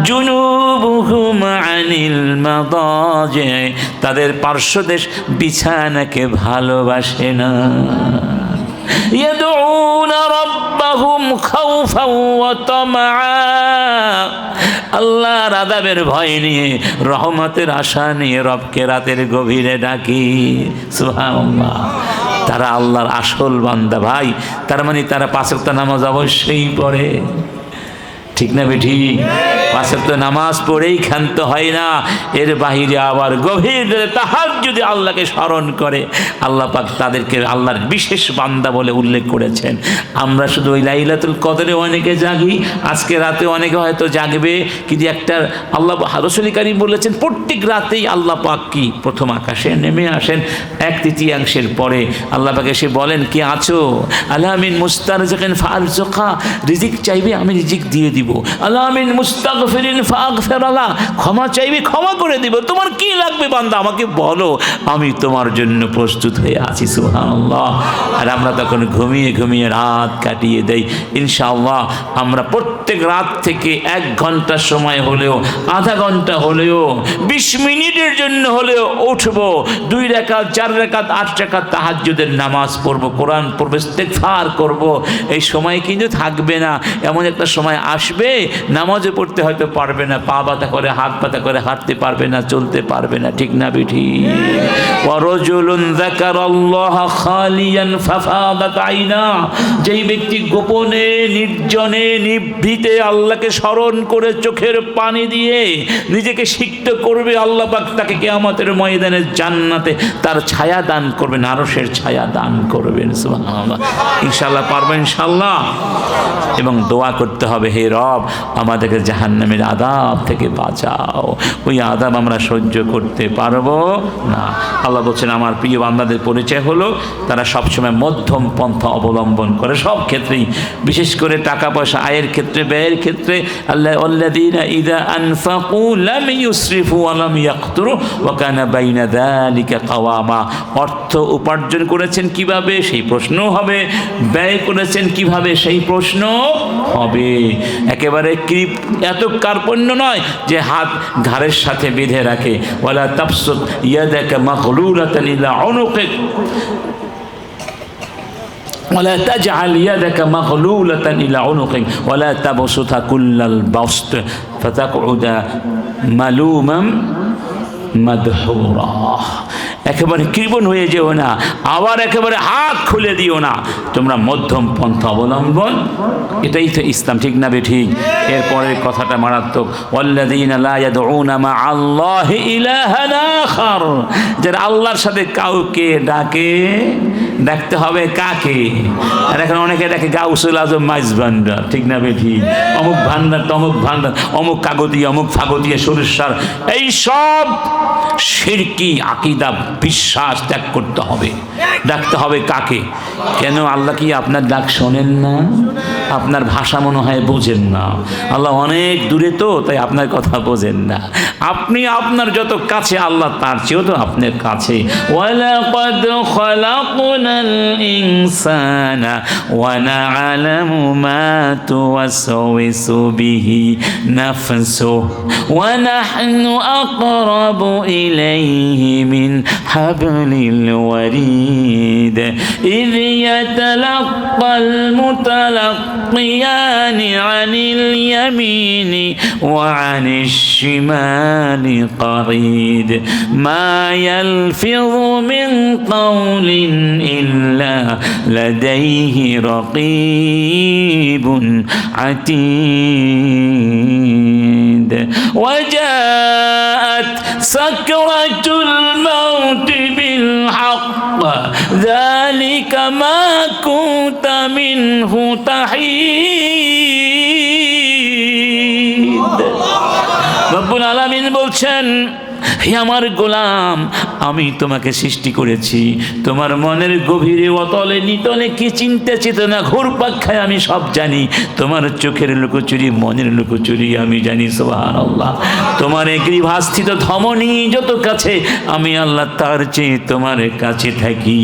জুনুবুহুম আনিল মাদাজি, তাদের পার্শ্বদেশ বিছানাকে ভালোবাসে না। ইয়াদউনা রাব্বাহুম খাউফান ওয়া তামআ, আল্লাহর আযাবের ভয় নিয়ে, রহমতের আশা নিয়ে রবকে রাতের গভীরে ডাকি। সুবহানাল্লাহ। তারা আল্লাহর আসল বান্দা ভাই। তার মানে তারা 5 ওয়াক্ত নামাজ অবশ্যই পড়ে, ঠিক না বেঠি? 5 ওয়াক্ত নামাজ পড়েই ক্ষান্ত হয় না, এর বাহিরে আবার গভীর তাহাজ্জুদে আল্লাহকে স্মরণ করে। আল্লাহ পাক তাদেরকে আল্লাহর বিশেষ বান্দা বলে উল্লেখ করেছেন। আমরা শুধু ওই লাইলাতুল কদরে অনেকে জাগি, আজকে রাতে অনেকে হয়তো জাগবে, কিন্তু একটা আল্লাহ রাসূল কারীম বলেছেন প্রত্যেক রাতেই আল্লাহ পাক কি প্রথম আকাশে নেমে আসেন 1/3 পরে। আল্লাহ পাক এসে বলেন কি আছো, আল্লাহ মিন মুস্তারজিকিন ফারজুকা, রিজিক চাইবে আমি রিজিক দিয়ে দিব। দিব। আলামিন মুস্তাগফিরিন ফাগফির আলা, ক্ষমা চাইবি ক্ষমা করে দিব। তোমার কি লাগবে বান্দা আমাকে বলো, আমি তোমার জন্য প্রস্তুত হয়ে আছি। সুবহানাল্লাহ। আর আমরা তখন ঘুমিয়ে ঘুমিয়ে রাত কাটিয়ে দেই। ইনশাআল্লাহ আমরা প্রত্যেক রাত থেকে 1 ঘন্টা সময় হলেও, আধা ঘন্টা হলেও, 20 মিনিটের জন্য হলেও উঠবো, 2 রাকাত 4 রাকাত 8 রাকাত তাহাজ্জুদের নামাজ পড়বো, কোরআন পড়বো, ইস্তেগফার করব। এই সময় কিন্তু থাকবে না, এমন একটা সময় আসবে নামাজে পড়তে হয়তো পারবে না, পা ব্যথা করে হাত ব্যথা করে হাঁটতে পারবে না, চলতে পারবে না, ঠিক না বেঠি? ওয়ারাজুলুন যাকারাল্লাহ খালিয়ান ফাফাদাত আইনা, যেই ব্যক্তি গোপনে নির্জনে নিভৃতে আল্লাহকে স্মরণ করে চোখের পানি দিয়ে নিজেকে সিক্ত করবে, আল্লাহ পাক তাকে কিয়ামতের ময়দানে জান্নাতে তার ছায়া দান করবেন, আরশের ছায়া দান করবেন। সুবহানাল্লাহ। ইনশাআল্লাহ পারবেন ইনশাআল্লাহ। এবং দোয়া করতে হবে, হে রব আমাদেরকে জাহান্নামের আযাব থেকে বাঁচাও। ওই আযাব আমরা সহ্য করতে পারবো না। আল্লাহ বলছেন আমার প্রিয় বান্দাদের পরিচয় হলো তারা সবসময় মধ্যম পন্থা অবলম্বন করে সব ক্ষেত্রেই, বিশেষ করে টাকা পয়সা আয়ের ক্ষেত্রে, ব্যয়ের ক্ষেত্রে। আল্লাযীনা ইযা আনফাকু লাম ইউসরিফু ওয়া লাম ইয়াকতুরু ওয়া কানা বাইনা যালিকা কাওয়ামা। অর্থ উপার্জন করেছেন কিভাবে সেই প্রশ্নও হবে, ব্যয় করেছেন কিভাবে সেই প্রশ্ন হবে। একেবারে এত কার্পণ্য নয় যে হাত ঘাড়ের সাথে বেঁধে রাখে। ওয়ালা তাবসুত ইয়াদাকা মাগলুলাতান ইলা উনুকিক ولا تجعل يدك مغلولة إلى عنقك ولا تبسطها كل البسط فتقعد ملوما মাদহুরা। একেবারে কৃপণ হয়ে যেও না, আবার একেবারে হাত খুলে দিও না, তোমরা মধ্যম পন্থা অবলম্বন। এটাই তো ইসলাম, ঠিক না বেঠিক? এরপরের কথাটা মারাত্মক। ওয়াল্লাযীনা লা ইয়াদউনা মা আল্লাহি ইলাহান আখার, যারা আল্লাহর সাথে কাউকে ডাকতে হবে কাকে? আর এখন অনেকে ডাকে গাউসুল আজম মাইজ ভান্ডার, ঠিক না বেঠিক? অমুক ভান্ডার তমুক ভান্ডার, অমুক কাগতিয়া অমুক ফাগতিয়া সরিষার, এই সব শিরকি আকীদা বিশ্বাস ত্যাগ করতে হবে। ডাকতে হবে কাকে? কেন? আল্লাহ কি আপনার ডাক শোনেন না? আপনার ভাষা মনে হয় বোঝেন না। আল্লাহ অনেক দূরে তো, তাই আপনার কথা বোঝেন না। আপনি আপনার যত কাছে, আল্লাহ তার চেয়েও তো আপনার কাছে। ওয়ালাকাদ খালাকনাল ইনসানা ওয়া না'লামু মা তুওয়াসওয়িসু বিহি নাফসুহু ওয়া নাহনু আকরাবু ইলাইহি মিন হাবলিল ওয়ারিদ ইয ইয়াতালাক্কাল মুতালাক্কিয়ানি আনিল ইয়ামিনি ওয়া আনিশ শিমালি قعيد ما يلفظ من قول إلا لديه رقيب عتيد وجاءت سكرة الموت بالحق ذلك ما كنت منه تحيد রব্বুল আলামিন বলছেন, হে আমার গোলাম, আমি তোমাকে সৃষ্টি করেছি, তোমার মনের গভীরে অতলে নিতলে কি চিন্তা চেতনা ঘুরপাক খায় আমি সব জানি। তোমার চোখের লুকোচুরি, মনের লুকোচুরি আমি জানি। সুবহানাল্লাহ। তোমার গ্রীভাস্থিত ধমনী যত কাছে, আমি আল্লাহ তার চেয়ে তোমার কাছে থাকি।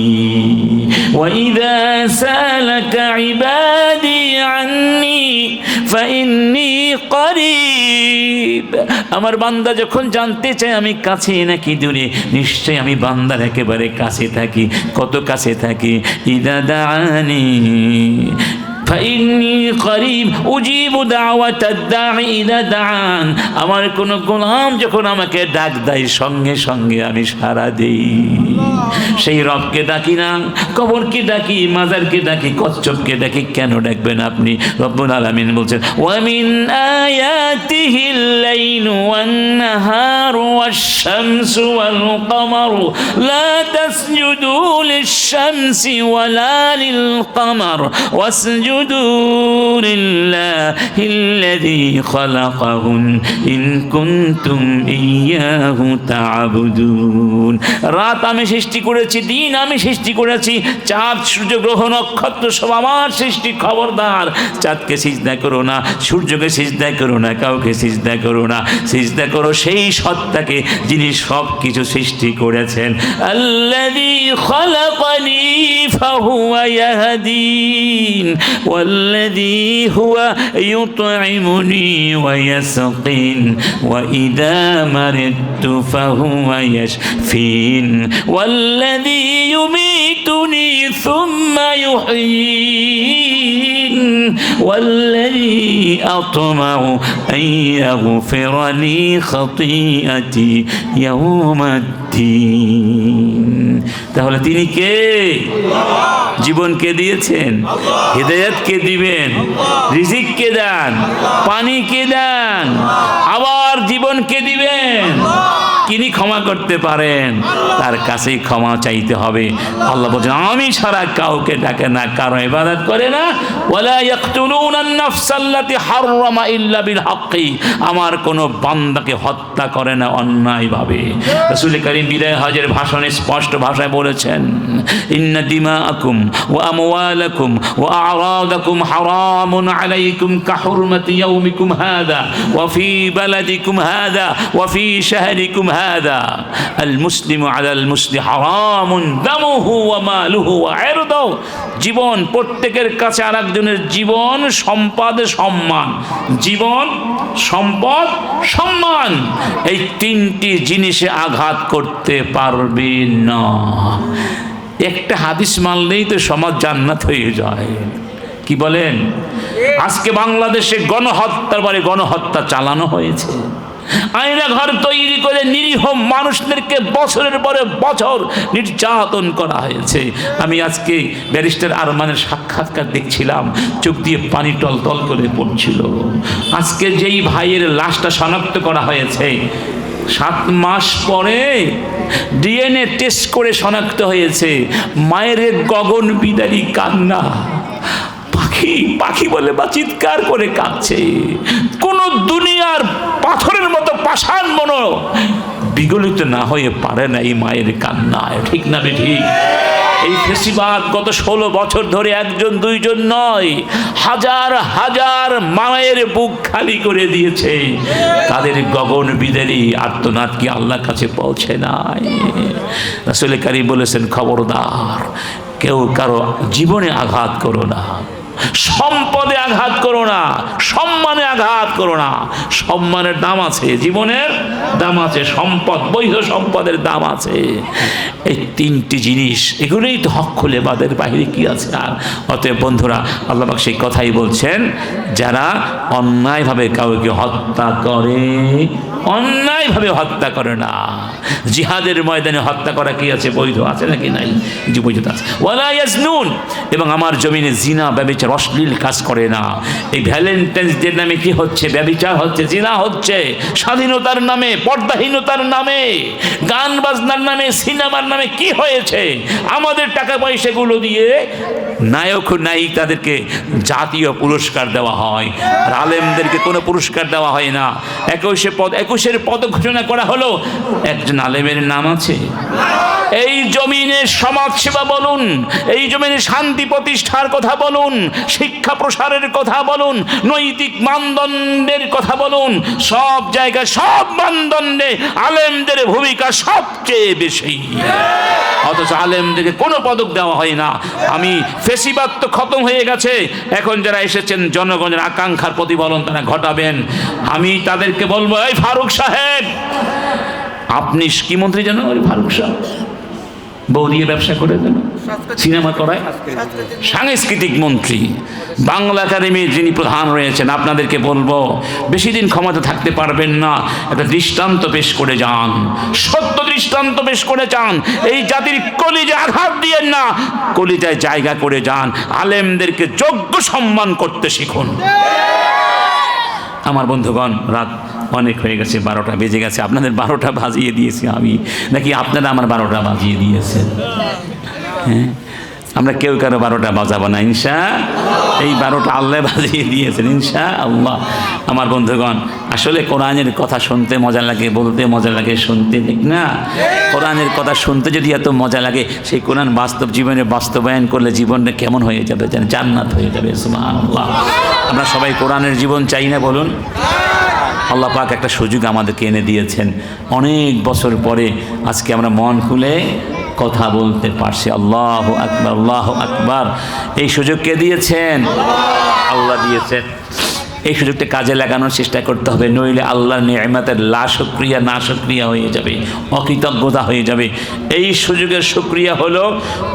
ওয়াইদা সালাকা ইবাদি আন্নি ফাইন্নী করিব। আমার বান্দা যখন জানতে চায় আমি কাছে নাকি দূরে, নিশ্চয় আমি বান্দার একেবারে কাছে থাকি। কত কাছে থাকি? ইদা দাআনি ফাইন্নী করিব উজিবু দাওয়াতাদ দাঈ ইদা দাআন। আমার কোন গোলাম যখন আমাকে ডাক দেয় সঙ্গে সঙ্গে আমি সাড়া দেই। সেই রবকে ডাকি না, কবরকে ডাকি, মাজারকে ডাকি, কচ্ছপকে ডাকি। কেন ডাকবেন আপনি? রব্বুল আলামিন বলছেন, ওয়া মিন আয়াতিহিল লাইলু ওয়ান নাহারু ওয়াশ-শামসু ওয়াল কমারু লা তাসজুদু লিশ-শামসি ওয়ালা লিল কমার ওয়াসজুদু লিল্লাহিল্লাযী খালাকাহুন ইন কুনতুম ইয়াহু তা'বুদুন। রাত আমি সৃষ্টি করেছি, দিন আমি সৃষ্টি করেছি, চাঁদ সূর্য গ্রহ নক্ষত্র সব আমার সৃষ্টি। খবরদার চাঁদকে সিজদা করো না, সূর্যকে সিজদা করো না, কাউকে সিজদা করো না। সিজদা করো সেই সত্তাকে যিনি সব কিছু সৃষ্টি করেছেন। আল্লাযী খালাকানি ফাহুয়া ইয়াহদিন ওয়াল্লাযী হুয়া ইউতঈমুনি ওয়া ইয়াসকিন ওয়া ইযা মারিদতু ফাহুয়া ইয়াশফিন ওয়াল্লাযী ইউমীতুনি সুম্মা يحيين والذي أطمع أن يغفر لي خطيئتي يوم الدين। তাহলে তিনি কে? জীবন কে দিয়েছেন? হিদায়াত কে দিবেন? রিজিক কে দেন? পানি কে দেন? আবার জীবন কে দিবেন? তিনি ক্ষমা করতে পারেন, তার কাছেই ক্ষমা চাইতে হবে। আল্লাহ বলেন আমি ছাড়া কাউকে ডাকে না, কারো ইবাদত করে না। ওয়ালা ইয়াকতুলুনান নাফসাল্লাতী হাররামা ইল্লা বিল হাক্কি, আমার কোনো বান্দাকে হত্যা করে না অন্যায়ভাবে। রাসূল করিম বিদায় হজের ভাষণে স্পষ্ট ভাষায় বলেছেন, ইন্না দিমাআকুম ওয়া আমওয়ালাকুম ওয়া আ'রাদাকুম হারামুন আলাইকুম কাহুরমাতি ইয়াউমিকুম হাযা ওয়া ফি বালাদিকুম হাযা ওয়া ফি শাহরিকুম হাযা আল মুসলিমু আলাল মুসলিম হারামুন দামুহু ওয়া মালুহু ওয়া ইরদুহু। জীবন, প্রত্যেকের কাছে আরেকজনের জীবন, সম্পদ, সম্মান। জীবন, সম্পদ, সম্মান, এই তিনটি জিনিসে আঘাত করতে পারবে না। একটা হাদিস মানলেই তো সমাজ জান্নাত হয়ে যায়। কি বলেন? আজকে বাংলাদেশে গণহত্যার পরে গণহত্যা চালানো হয়েছে। আয়না ঘর তৈরি করে নিরীহ মানুষদেরকে বছরের পরে বছর নির্যাতন করা হয়েছে। আমি আজকে ব্যারিস্টার আরমানের সাক্ষাৎকার দেখছিলাম, চোখ দিয়ে পানি টলটল করে পড়ছিল। আজকে যেই ভাইয়ের লাশটা শনাক্ত করা হয়েছে, 7 মাস পরে ডিএনএ টেস্ট করে শনাক্ত হয়েছে, মায়ের গগন বিদারী কান্না। পাখি বলে বা চিৎকার করে কাঁদছে। কোন দুনিয়ার পাথরের মতো পাষাণ মনো বিগলিত না হয়ে পারে না এই মায়ের কান্নায়। ঠিক না ঠিক? এই ফেসিবাদ গত 16 বছর ধরে একজন দুইজন নয়, হাজার হাজার মায়ের বুক খালি করে দিয়েছে। তাদের গগন বিদারী আর্তনাদ কি আল্লাহর কাছে পৌঁছে নাই? রাসূল কারীম বলেছেন, খবরদার কেউ কারো জীবনে আঘাত করো না, সম্পদে আঘাত করো না, সম্মানে আঘাত করো না। সম্মানের দাম আছে, জীবনের দাম আছে, সম্পদ, বৈধ সম্পদের দাম আছে। এই তিনটি জিনিস, এগুলোই তো হক খুলে বাদের বাহিরে কি আছে? আর অতএব বন্ধুরা, আল্লাহ পাক সেই কথাই বলছেন, যারা অন্যায়ভাবে কাউকে হত্যা করে, অন্যায়ভাবে হত্যা করে না। জিহাদের ময়দানে হত্যা করা কি আছে? বৈধ আছে নাকি? নাই, যে বৈধ আছে। ওয়ালা ইয়াজনুন, এবং আমার জমিনে জিনা ব্যভিচার অশ্লীল কাজ করে না। এই ভ্যালেন্টাইন্স ডে নামে কি হচ্ছে? ব্যভিচার হচ্ছে, জিনা হচ্ছে, স্বাধীনতার নামে, পর্দাহীনতার নামে, গান বাজনার নামে, সিনেমার নামে কি হয়েছে? আমাদের টাকা পয়সাগুলো দিয়ে নায়ক নায়িকাদেরকে জাতীয় পুরস্কার দেওয়া হয়, আর আলেমদেরকে কোনো পুরস্কার দেওয়া হয় না। 21-এর পদ ঘোষণা করা হলো, একজন আলেমের নাম আছে? এই জমিনে সমাজ সেবা বলুন, এই জমিনে শান্তি প্রতিষ্ঠার কথা বলুন, শিক্ষা প্রসারের কথা বলুন, নৈতিক মানদণ্ডের কথা বলুন, সব জায়গায় সব মানদণ্ডে আলেমদের ভূমিকা সবচেয়ে বেশি। অথচ আলেমদেরকে কোনো পদক দেওয়া হয় না। আমি ফেসিবাদ তো খতম হয়ে গেছে, এখন যারা এসেছেন জনগণের আকাঙ্ক্ষার প্রতিফলন তারা ঘটাবেন। আমি তাদেরকে বলবো, এই ফারুক সাহেব, আপনি কি মন্ত্রী জানেন? ওই ফারুক সাহেব বউ দিয়ে ব্যবসা করে দেন, সিনেমা করায়, সাংস্কৃতিক মন্ত্রী, বাংলা একাডেমির যিনি প্রধান রয়েছেন। আপনাদেরকে বলবো, বেশি দিন ক্ষমতা থাকতে পারবেন না, একটা দৃষ্টান্ত পেশ করে যান, সত্য দৃষ্টান্ত পেশ করে যান। এই জাতির কলিজায় আঘাত দিয়েন না, কলিজায় জায়গা করে যান। আলেমদেরকে যোগ্য সম্মান করতে শিখুন। আমার বন্ধুগণ, রাত অনেক হয়ে গেছে, 12টা বেজে গেছে। আপনাদের 12টা বাজিয়ে দিয়েছি আমি, নাকি আপনারা আমার 12টা বাজিয়ে দিয়েছেন? হ্যাঁ, আমরা কেউ কারো 12টা বাজাবো না এই 12টা আল্লাহ বাজিয়ে দিয়েছেন ইনশাআল্লাহ। আমার বন্ধুগণ, আসলে কোরআনের কথা শুনতে মজা লাগে, বলতে মজা লাগে, শুনতে ঠিক না? কোরআনের কথা শুনতে যদি এত মজা লাগে, সেই কোরআন বাস্তব জীবনে বাস্তবায়ন করলে জীবনটা কেমন হয়ে যাবে? যেন জান্নাত হয়ে যাবে। সুবহানাল্লাহ। আমরা সবাই কোরআনের জীবন চাই না বলুন? আল্লাহ পাক একটা সুযোগ আমাদেরকে এনে দিয়েছেন, অনেক বছর পরে আজকে আমরা মন খুলে কথা বলতে পারছি। আল্লাহু আকবার, আল্লাহু আকবার। এই সুযোগ কে দিয়েছেন? আল্লাহ দিয়েছেন। এই সুযোগটা কাজে লাগানোর চেষ্টা করতে হবে, নইলে আল্লাহর নিয়ামতের শুকরিয়া না শুকরিয়া হয়ে যাবে, অকৃতজ্ঞতা হয়ে যাবে। এই সুযোগের শুকরিয়া হলো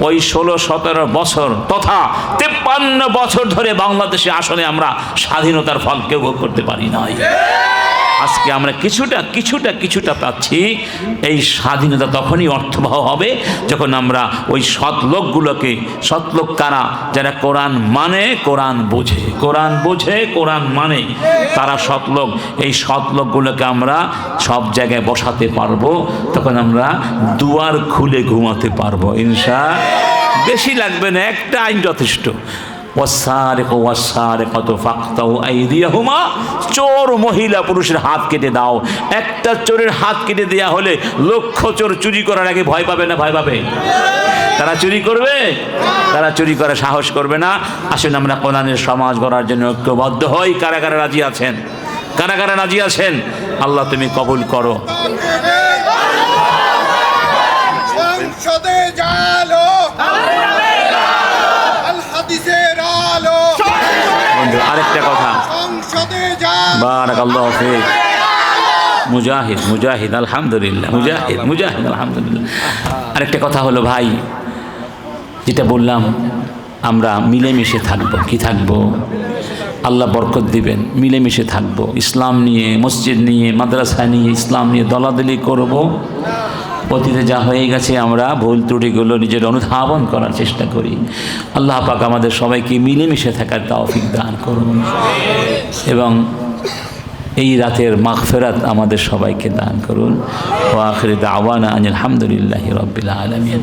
ওই 16-17 বছর তথা 53 বছর ধরে বাংলাদেশে আসলে আমরা স্বাধীনতার ফল কেউ ভোগ করতে পারি নাই। আজকে আমরা কিছুটা পাচ্ছি। এই স্বাধীনতা তখনই অর্থবহ হবে যখন আমরা ওই সৎ লোক কারা, যারা কোরআন মানে, কোরআন বোঝে, কোরআন মানে, তারা সৎ লোক। এই সৎ লোকগুলোকে আমরা সব জায়গায় বসাতে পারবো, তখন আমরা দুয়ার খুলে ঘুমাতে পারবো ইনশাআল্লাহ। বেশি লাগবে না, একটা আইন যথেষ্ট। চোর মহিলা পুরুষের হাত কেটে দাও। একটা চোরের হাত কেটে দেওয়া হলে লক্ষ চোর চুরি করার আগে ভয় পাবে না? ভয় পাবে? তারা চুরি করবে? তারা চুরি করার সাহস করবে না। আসুন আমরা কোরআনের সমাজ গড়ার জন্য ঐক্যবদ্ধ হই। কারা কারা রাজি আছেন? কারা কারা রাজি আছেন? আল্লাহ তুমি কবুল করো। সংসদে জালো, আরেকটা কথা, বারাকাল্লাহু ফিক। মুজাহিদ আলহামদুলিল্লাহ, মুজাহিদ আলহামদুলিল্লাহ। আরেকটা কথা হলো ভাই, যেটা বললাম, আমরা মিলেমিশে থাকবো। কি থাকবো? আল্লাহ বরকত দিবেন। মিলেমিশে থাকবো, ইসলাম নিয়ে, মসজিদ নিয়ে, মাদ্রাসা নিয়ে, ইসলাম নিয়ে দলাদলি করব। অতীতে যা হয়ে গেছে আমরা ভুল ত্রুটিগুলো নিজের অনুধাবন করার চেষ্টা করি। আল্লাহ পাক আমাদের সবাইকে মিলেমিশে থাকার তৌফিক দান করুন এবং এই রাতের মাগফিরাত আমাদের সবাইকে দান করুন। ওয়া আখিরু দাওয়ানা আনিল হামদুলিল্লাহি রাব্বিল আলামিন।